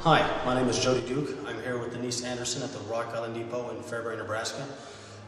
Hi, my name is Jody Duke. I'm here with Denise Anderson at the Rock Island Depot in Fairbury, Nebraska.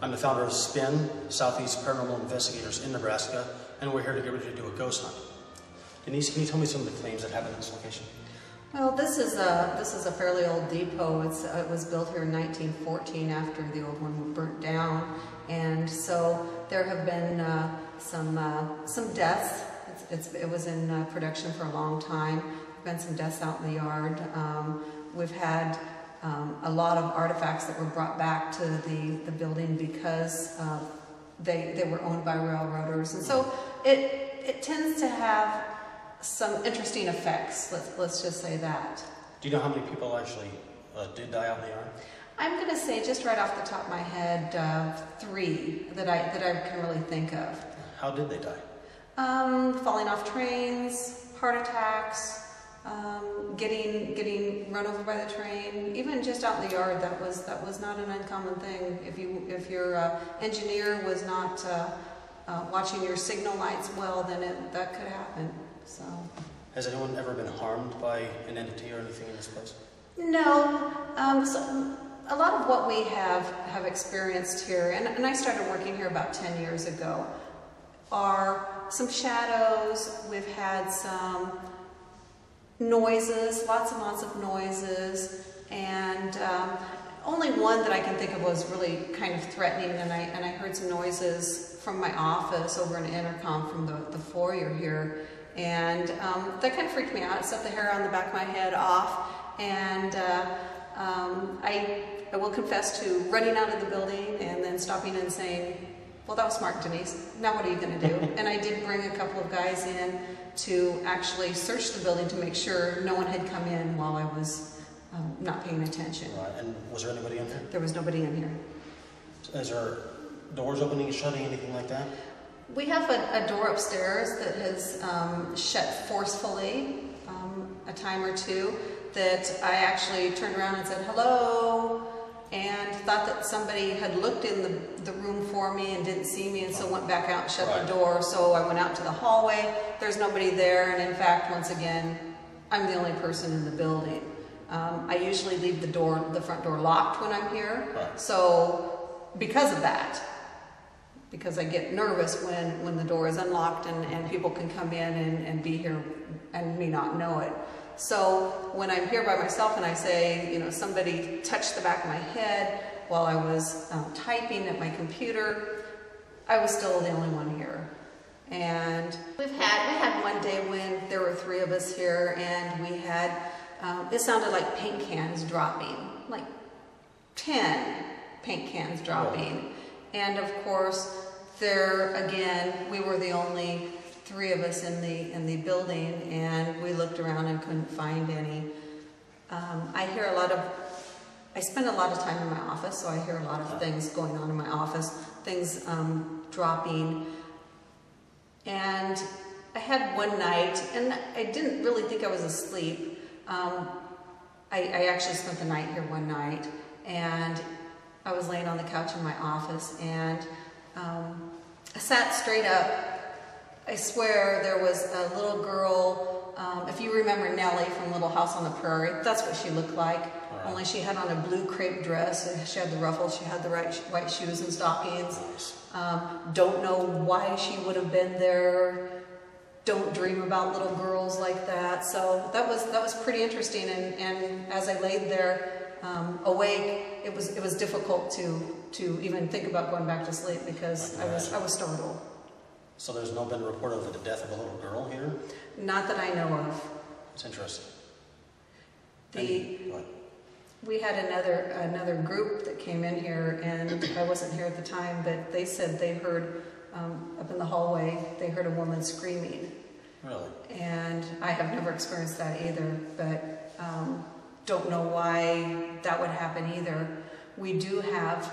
I'm the founder of Spiin, Southeast Paranormal Investigators in Nebraska, and we're here to get ready to do a ghost hunt. Denise, can you tell me some of the claims that happen in this location? Well, this is a fairly old depot. It was built here in 1914 after the old one burnt down, and so there have been some deaths. It was in production for a long time. There have been some deaths out in the yard. We've had a lot of artifacts that were brought back to the building because they were owned by railroaders, and so it tends to have some interesting effects. Let's just say that. Do you know how many people actually did die out in the yard? I'm going to say, just right off the top of my head, 3 that I can really think of. How did they die? Falling off trains, heart attacks, getting run over by the train. Even just out in the yard, that was not an uncommon thing. If your engineer was not watching your signal lights well, then that could happen. So. Has anyone ever been harmed by an entity or anything in this place? No. So a lot of what we have experienced here, and I started working here about 10 years ago, are some shadows. We've had some noises, lots and lots of noises, and only one that I can think of was really kind of threatening, and I heard some noises from my office over an intercom from the foyer here, and that kind of freaked me out. It set the hair on the back of my head off, and I will confess to running out of the building and then stopping and saying, "Well, that was smart, Denise. Now what are you going to do?" And I did bring a couple of guys in to actually search the building to make sure no one had come in while I was not paying attention. Right. And was there anybody in there? There was nobody in here. Is there doors opening and shutting, anything like that? We have a door upstairs that has shut forcefully a time or two, that I actually turned around and said hello, and thought that somebody had looked in the room for me and didn't see me, and so went back out and shut the door. So I went out to the hallway. There's nobody there, and in fact, once again, I'm the only person in the building. I usually leave the front door locked when I'm here. Right. So because of that, because I get nervous when the door is unlocked and people can come in and be here and me not know it. So when I'm here by myself and I say, somebody touched the back of my head while I was typing at my computer, I was still the only one here. And we had one day when there were 3 of us here, and we had, it sounded like paint cans dropping, like 10 paint cans dropping. And of course, there again, we were the only 3 of us in the building, and we looked around and couldn't find any. I spend a lot of time in my office, so I hear a lot of things going on in my office, things dropping. And I had one night, and I didn't really think I was asleep. I actually spent the night here one night, and I was laying on the couch in my office, and I sat straight up. I swear there was a little girl, if you remember Nellie from Little House on the Prairie, that's what she looked like, only she had on a blue crepe dress, and she had the ruffles, she had the white shoes and stockings. Don't know why she would have been there. Don't dream about little girls like that. So that was pretty interesting, and as I laid there awake, it was difficult to even think about going back to sleep because I was startled. So there's no been report of the death of a little girl here? Not that I know of. It's interesting. We had another group that came in here, and I wasn't here at the time, but they said they heard up in the hallway, they heard a woman screaming. Really? And I have never experienced that either, but don't know why that would happen either. We do have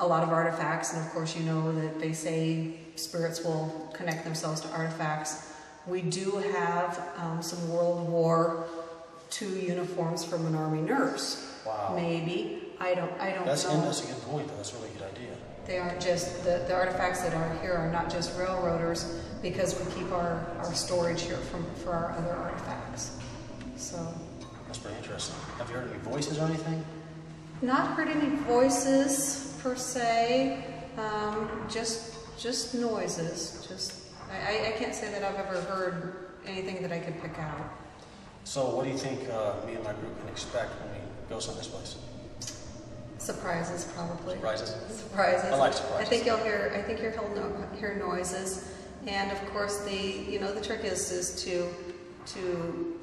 a lot of artifacts, and of course you know that they say spirits will connect themselves to artifacts. We do have some World War II uniforms from an Army nurse. Wow. Maybe. I don't know. That's a good point, though. That's a really good idea. They aren't just, the artifacts that are here are not just railroaders, because we keep our storage here for our other artifacts. So That's pretty interesting. Have you heard any voices or anything? Not heard any voices per se, just noises. I can't say that I've ever heard anything that I could pick out. So what do you think me and my group can expect when we go to this place? Surprises, probably. Surprises? Surprises. I like surprises. I think you'll hear noises, and of course the trick is to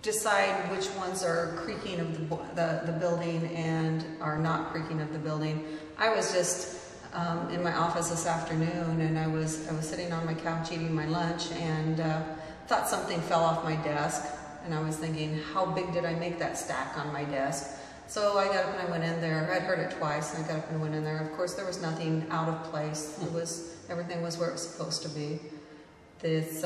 decide which ones are creaking of the building and are not creaking of the building. I was just in my office this afternoon, and I was sitting on my couch eating my lunch, and thought something fell off my desk, and I was thinking, how big did I make that stack on my desk? So I got up and I went in there. I'd heard it twice, and I got up and went in there. Of course, there was nothing out of place. Everything was where it was supposed to be. This,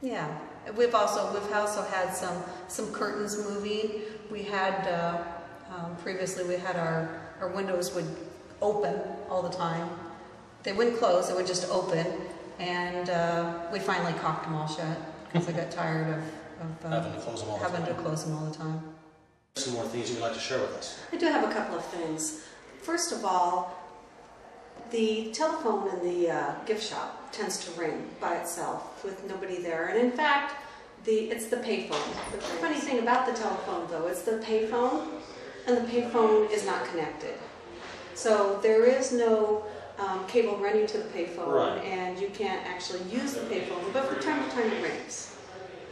yeah. We've also had some curtains moving. We had previously our windows would open all the time. They wouldn't close; they would just open, and we finally caulked them all shut because I got tired of having to close them all the time. Some more things you'd like to share with us? I do have a couple of things. First of all, the telephone in the gift shop tends to ring by itself with nobody there, and in fact, it's the payphone. The funny thing about the telephone, though, it's the payphone, and the payphone is not connected. So there is no cable running to the payphone, right, and you can't actually use the payphone, but from time to time it rings.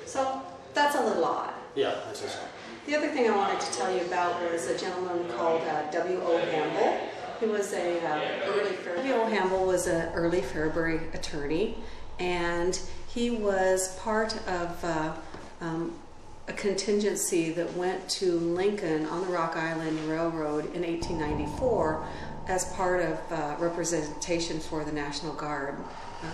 So that's a little odd. Yeah, that's interesting. The other thing I wanted to tell you about was a gentleman called W.O. Hamble. He was W.O. Hamble was an early Fairbury attorney, and he was part of a contingency that went to Lincoln on the Rock Island Railroad in 1894 as part of representation for the National Guard.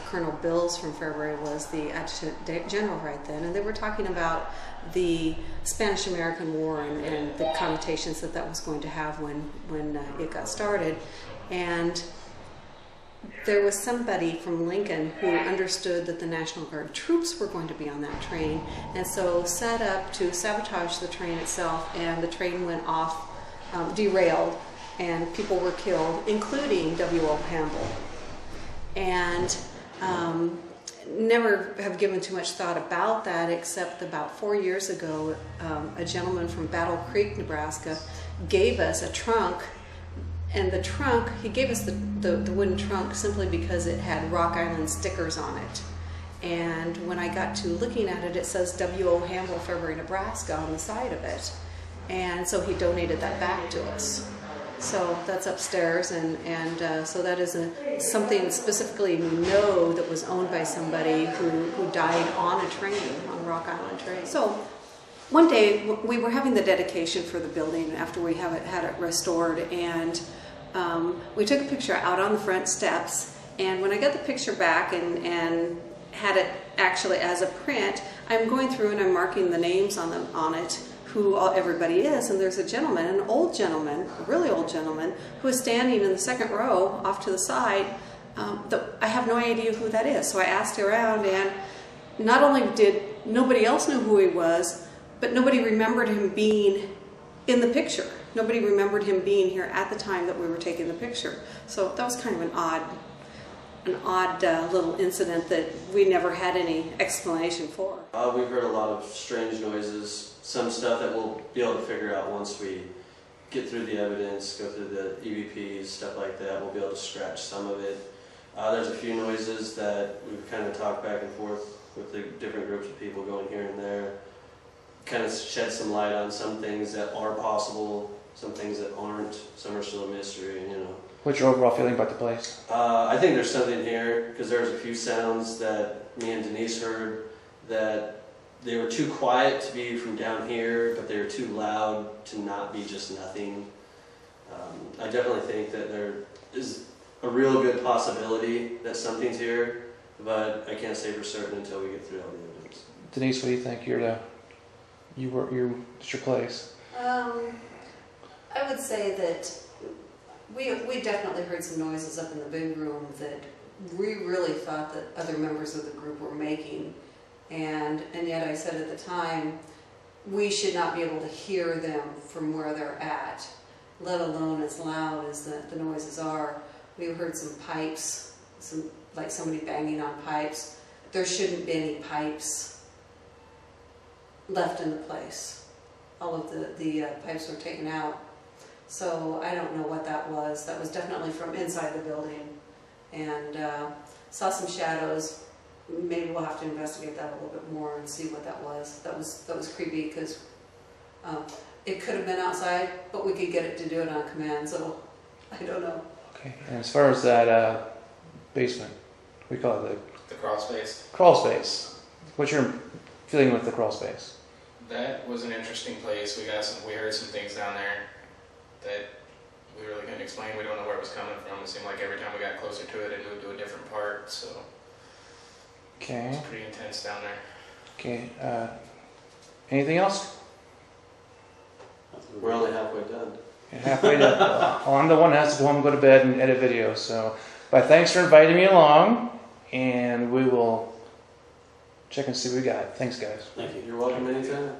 Colonel Bills from Fairbury was the adjutant general right then, and they were talking about the Spanish-American War and the connotations that was going to have when it got started. And there was somebody from Lincoln who understood that the National Guard troops were going to be on that train, and so set up to sabotage the train itself, and the train went off, derailed, and people were killed, including W.O. Hamble. And never have given too much thought about that, except about 4 years ago, a gentleman from Battle Creek, Nebraska, gave us a trunk. And the trunk, he gave us the wooden trunk simply because it had Rock Island stickers on it. And when I got to looking at it, it says W.O. Hamble, Fairbury, Nebraska on the side of it. And so he donated that back to us. So that's upstairs, and so that is something specifically we know that was owned by somebody who died on a train, on Rock Island train. So one day we were having the dedication for the building after we had it restored, and we took a picture out on the front steps, and when I got the picture back and had it actually as a print, I'm going through and I'm marking the names on it, who everybody is, and there's a gentleman, an old gentleman, a really old gentleman, who is standing in the second row off to the side. I have no idea who that is, so I asked around, and not only did nobody else know who he was, but nobody remembered him being in the picture. Nobody remembered him being here at the time that we were taking the picture. So that was kind of an odd little incident that we never had any explanation for. We've heard a lot of strange noises, some stuff that we'll be able to figure out once we get through the evidence, go through the EVPs, stuff like that. We'll be able to scratch some of it. There's a few noises that we've kind of talked back and forth with the different groups of people going here and there. Kind of shed some light on some things that are possible, some things that aren't, some are still a mystery, you know. What's your overall feeling about the place? I think there's something here, because there's a few sounds that me and Denise heard that they were too quiet to be from down here, but they were too loud to not be just nothing. I definitely think that there is a real good possibility that something's here, but I can't say for certain until we get through all the evidence. Denise, what do you think? It's your place. I would say that we definitely heard some noises up in the big room that we really thought that other members of the group were making. and yet I said at the time, we should not be able to hear them from where they're at, let alone as loud as the noises are. We heard some pipes, like somebody banging on pipes. There shouldn't be any pipes left in the place. All of the pipes were taken out. So I don't know what that was. That was definitely from inside the building. And saw some shadows. Maybe we'll have to investigate that a little bit more and see what that was. That was creepy because it could have been outside, but we could get it to do it on command, so I don't know. Okay. And as far as that basement, we call it The crawl space. crawl space. What's your feeling with the crawl space? That was an interesting place. We heard some things down there that we really couldn't explain. We don't know where it was coming from. It seemed like every time we got closer to it, it moved to a different part. So it Okay. was pretty intense down there. Okay. Anything else? We're only halfway done. You're halfway done. Well, I'm the one that has to go home and go to bed and edit videos. So, but thanks for inviting me along, and we will check and see what we got. Thanks, guys. Thank you. You're welcome anytime.